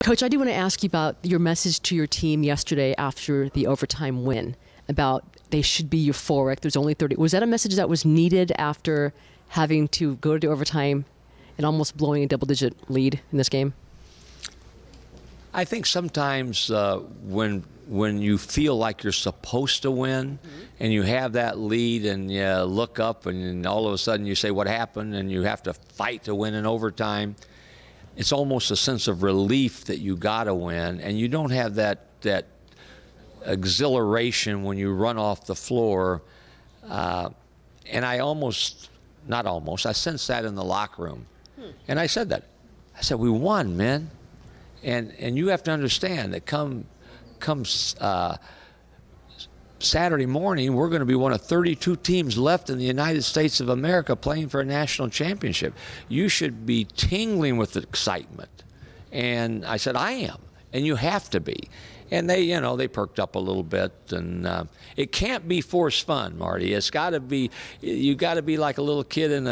Coach, I do want to ask you about your message to your team yesterday after the overtime win, about they should be euphoric. There's only 30. Was that a message that was needed after having to go to overtime and almost blowing a double-digit lead in this game? I think sometimes when you feel like you're supposed to win and you have that lead and you look up and all of a sudden you say, what happened? And you have to fight to win in overtime. It's almost a sense of relief that you got to win, and you don't have that exhilaration when you run off the floor. And I I sensed that in the locker room. And I said that. I said, we won, man. And you have to understand that come Saturday morning, we're going to be one of 32 teams left in the United States of America playing for a national championship. You should be tingling with excitement. And I said, I am. And you have to be. And they perked up a little bit. And it can't be forced fun, Marty. It's got to be. You got to be like a little kid in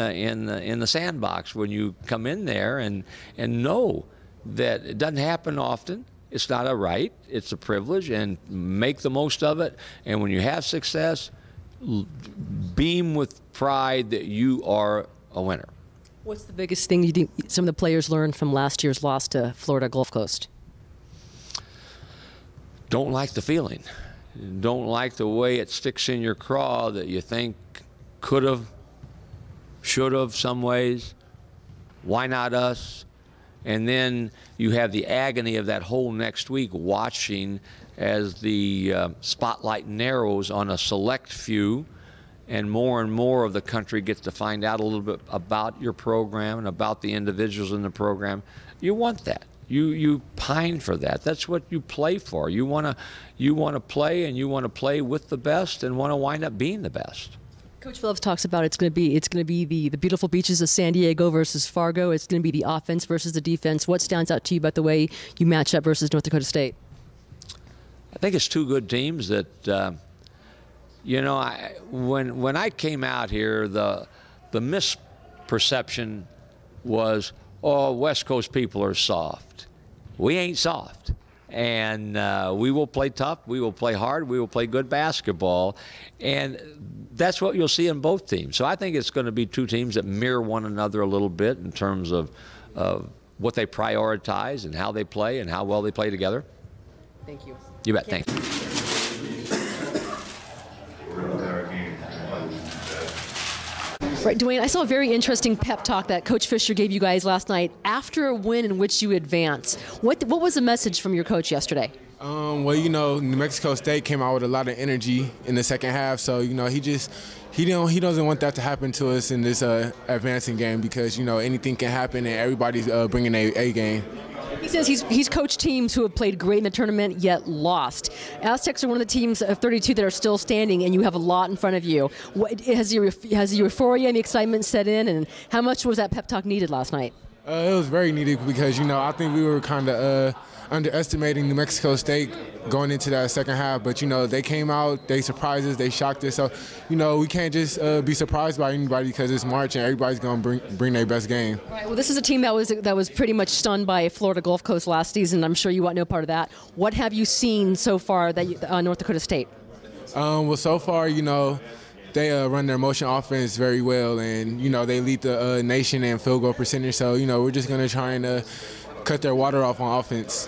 the sandbox when you come in there and know that it doesn't happen often. It's not a right, it's a privilege, and make the most of it. And when you have success, beam with pride that you are a winner. What's the biggest thing you think some of the players learned from last year's loss to Florida Gulf Coast? Don't like the feeling. Don't like the way it sticks in your craw that you think could have, should have some ways. Why not us? And then you have the agony of that whole next week watching as the spotlight narrows on a select few, and more of the country gets to find out a little bit about your program and about the individuals in the program. You want that. You pine for that. That's what you play for. You want to play, and you want to play with the best and want to wind up being the best. Coach Phillips talks about it's going to be the beautiful beaches of San Diego versus Fargo. It's going to be the offense versus the defense. What stands out to you about the way you match up versus North Dakota State? I think it's two good teams that, when I came out here, the misperception was, oh, West Coast people are soft. We ain't soft. And we will play tough, we will play hard, we will play good basketball. And that's what you'll see in both teams. So I think it's going to be two teams that mirror one another a little bit in terms of what they prioritize and how they play and how well they play together. Thank you. You bet. Thank you. Right, Dwayne, I saw a very interesting pep talk that Coach Fisher gave you guys last night after a win in which you advance. What was the message from your coach yesterday? Well, New Mexico State came out with a lot of energy in the second half, so he doesn't want that to happen to us in this advancing game, because anything can happen and everybody's bringing a game. He says he's coached teams who have played great in the tournament yet lost. Aztecs are one of the teams of 32 that are still standing, and you have a lot in front of you. Has the euphoria and the excitement set in, and how much was that pep talk needed last night? It was very needed, because I think we were kind of underestimating New Mexico State going into that second half, but they came out, they surprised us, they shocked us. So we can't just be surprised by anybody, because it's March and everybody's going to bring their best game. All right, well, this is a team that was pretty much stunned by Florida Gulf Coast last season. I'm sure you want no part of that. What have you seen so far that North Dakota State? Well, so far, they run their motion offense very well, and they lead the nation in field goal percentage. So we're just going to try and cut their water off on offense.